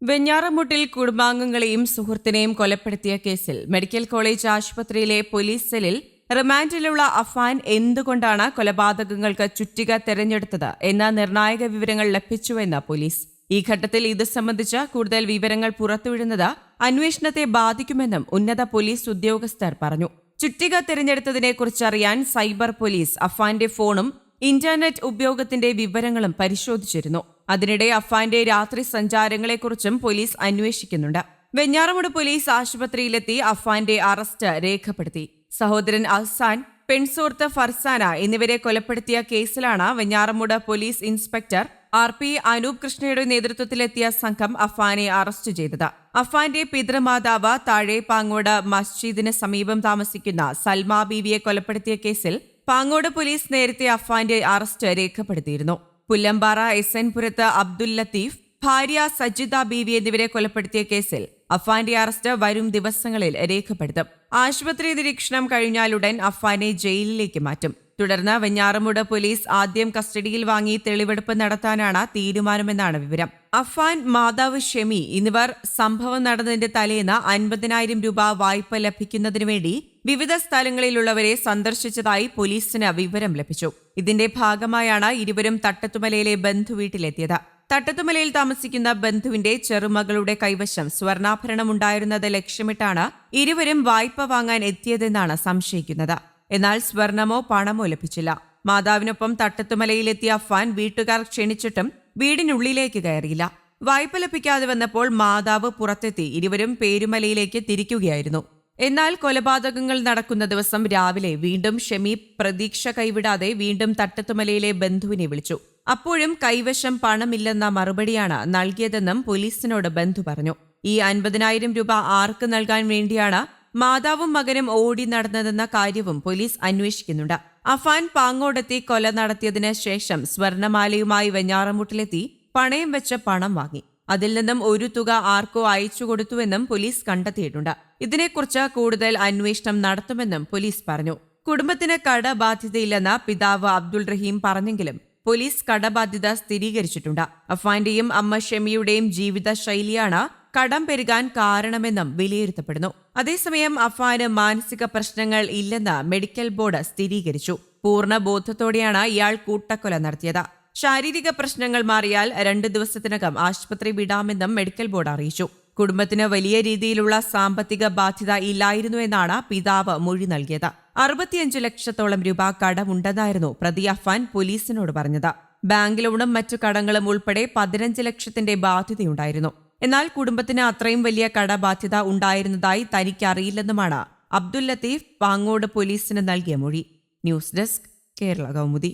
വെഞ്ഞാറമൂട്ടിൽ കുടുംബാംഗങ്ങളെയും സുഹൃത്തിനെയും കൊലപ്പെടുത്തിയ കേസിൽ മെഡിക്കൽ കോളേജ് ആശുപത്രിയിലെ പോലീസ് സെല്ലിൽ റിമാൻഡിലുള്ള അഫാൻ എന്തുകൊണ്ടാണ് കൊലപാതകങ്ങൾക്ക് ചുറ്റിക തെരഞ്ഞെടുത്തത് എന്ന നിർണായക വിവരങ്ങൾ ലഭിച്ചുവെന്ന് പോലീസ്. ഈ ഘട്ടത്തിൽ ഇത് സംബന്ധിച്ച കൂടുതൽ വിവരങ്ങൾ പുറത്തുവിടുന്നത് അന്വേഷണത്തെ ബാധിക്കുമെന്നും ഉന്നത പോലീസ് ഉദ്യോഗസ്ഥർ പറഞ്ഞു. ചുറ്റിക തെരഞ്ഞെടുത്തതിനെക്കുറിച്ചറിയാൻ സൈബർ പോലീസ് അഫാന്റെ ഫോണും ഇന്റർനെറ്റ് ഉപയോഗത്തിന്റെ വിവരങ്ങളും പരിശോധിച്ചിരുന്നു. അതിനിടെ അഫാന്റെ രാത്രി സഞ്ചാരങ്ങളെക്കുറിച്ചും പോലീസ് അന്വേഷിക്കുന്നുണ്ട്. വെഞ്ഞാറമൂട് പോലീസ് ആശുപത്രിയിലെത്തി അഫാന്റെ അറസ്റ്റ് രേഖപ്പെടുത്തി. സഹോദരൻ അഹ്സാൻ, പെൺസുഹൃത്ത് ഫർസാന എന്നിവരെ കൊലപ്പെടുത്തിയ കേസിലാണ് Venjaramoodu police inspector RP Anoop കൃഷ്ണയുടെ നേതൃത്വത്തിലെത്തിയ സംഘം അഫാനെ അറസ്റ്റ് ചെയ്തത്. അഫാന്റെ പിതൃമാതാവ് താഴെപ്പാങ്ങോട് മസ്ജിദിന് സമീപം താമസിക്കുന്ന സൽമ ബീവിയെ കൊലപ്പെടുത്തിയ കേസിൽ പാങ്ങോട് പോലീസ് നേരത്തെ അഫാന്റെ അറസ്റ്റ് രേഖപ്പെടുത്തിയിരുന്നു. പുല്ലമ്പാറ SN പുരത്ത് അബ്ദുൽ ലത്തീഫ്, ഭാര്യ സജിദ ബീവി എന്നിവരെ കൊലപ്പെടുത്തിയ കേസിൽ അഫാന്റെ അറസ്റ്റ് വരും ദിവസങ്ങളിൽ രേഖപ്പെടുത്തും. ആശുപത്രി നിരീക്ഷണം കഴിഞ്ഞാലുടൻ അഫാനെ ജയിലിലേക്ക് മാറ്റും. തുടർന്ന് വെഞ്ഞാറമൂട് പോലീസ് ആദ്യം കസ്റ്റഡിയിൽ വാങ്ങി തെളിവെടുപ്പ് നടത്താനാണ് തീരുമാനമെന്നാണ് വിവരം. അഫാൻ, മാതാവ് ഷെമി എന്നിവർ സംഭവം നടന്നതിന്റെ തലേന്ന് 50,000 രൂപ വായ്പ ലഭിക്കുന്നതിനു വേണ്ടി വിവിധ സ്ഥലങ്ങളിലുള്ളവരെ സന്ദർശിച്ചതായി പോലീസിന് വിവരം ലഭിച്ചു. ഇതിന്റെ ഭാഗമായാണ് ഇരുവരും തട്ടത്തുമലയിലെ ബന്ധുവീട്ടിലെത്തിയത്. തട്ടത്തുമലയിൽ താമസിക്കുന്ന ബന്ധുവിന്റെ ചെറുമകളുടെ കൈവശം സ്വർണ്ണാഭരണമുണ്ടായിരുന്നത് ലക്ഷ്യമിട്ടാണ് ഇരുവരും വായ്പ വാങ്ങാൻ എത്തിയതെന്നാണ് സംശയിക്കുന്നത്. എന്നാൽ സ്വർണമോ പണമോ ലഭിച്ചില്ല. മാതാവിനൊപ്പം തട്ടത്തുമലയിലെത്തിയ അഫാൻ വീട്ടുകാർ ക്ഷണിച്ചിട്ടും വീടിനുള്ളിലേക്ക് കയറിയില്ല. വായ്പ ലഭിക്കാതെ വന്നപ്പോൾ മാതാവ് പുറത്തെത്തി ഇരുവരും പേരുമലയിലേക്ക് തിരിക്കുകയായിരുന്നു. എന്നാൽ കൊലപാതകങ്ങൾ നടക്കുന്ന ദിവസം രാവിലെ വീണ്ടും ഷെമി പ്രതീക്ഷ കൈവിടാതെ വീണ്ടും തട്ടത്തുമലയിലെ ബന്ധുവിനെ വിളിച്ചു. അപ്പോഴും കൈവശം പണമില്ലെന്ന മറുപടിയാണ് നൽകിയതെന്നും പോലീസിനോട് ബന്ധു പറഞ്ഞു. ഈ 50,000 രൂപ ആർക്ക് നൽകാൻ വേണ്ടിയാണ് മാതാവും മകനും ഓടി നടന്നതെന്ന കാര്യവും പോലീസ് അന്വേഷിക്കുന്നുണ്ട്. അഫാൻ പാങ്ങോടെത്തി കൊല നടത്തിയതിന് ശേഷം സ്വർണമാലയുമായി വെഞ്ഞാറമൂട്ടിലെത്തി പണയം വെച്ച പണം വാങ്ങി. അതിൽ നിന്നും ഒരു തുക ആർക്കോ അയച്ചു കൊടുത്തുവെന്നും പോലീസ് കണ്ടെത്തിയിട്ടുണ്ട്. ഇതിനെക്കുറിച്ച് കൂടുതൽ അന്വേഷണം നടത്തുമെന്നും പോലീസ് പറഞ്ഞു. കുടുംബത്തിന് കടബാധ്യതയില്ലെന്ന് പിതാവ് അബ്ദുൾ റഹീം പറഞ്ഞെങ്കിലും പോലീസ് കടബാധ്യത സ്ഥിരീകരിച്ചിട്ടുണ്ട്. അഫാന്റെയും അമ്മ ഷെമിയുടെയും ജീവിത ശൈലിയാണ് കടം പെരുകാൻ കാരണമെന്നും വിലയിരുത്തപ്പെടുന്നു. അതേസമയം അഫാന് മാനസിക പ്രശ്നങ്ങൾ ഇല്ലെന്ന് മെഡിക്കൽ ബോർഡ് സ്ഥിരീകരിച്ചു. പൂർണ്ണ ബോധത്തോടെയാണ് ഇയാൾ കൂട്ടക്കൊല നടത്തിയത്. ശാരീരിക പ്രശ്നങ്ങൾ മാറിയാൽ 2 ദിവസത്തിനകം ആശുപത്രി വിടാമെന്നും മെഡിക്കൽ ബോർഡ് അറിയിച്ചു. കുടുംബത്തിന് വലിയ രീതിയിലുള്ള സാമ്പത്തിക ബാധ്യത ഇല്ലായിരുന്നു എന്നാണ് പിതാവ് മൊഴി നൽകിയത്. 65 ലക്ഷത്തോളം രൂപ കടമുണ്ടെന്നായിരുന്നു പ്രതി അഫാൻ പോലീസിനോട് പറഞ്ഞത്. ബാങ്ക് ലോണും മറ്റു കടങ്ങളും ഉൾപ്പെടെ 15 ലക്ഷത്തിന്റെ ബാധ്യതയുണ്ടായിരുന്നു. എന്നാൽ കുടുംബത്തിന് അത്രയും വലിയ കടബാധ്യത ഉണ്ടായിരുന്നതായി തനിക്കറിയില്ലെന്നുമാണ് അബ്ദുൽ ലത്തീഫ് പാങ്ങോട് പോലീസിന് നൽകിയ മൊഴി. News desk, Kerala Kaumudi.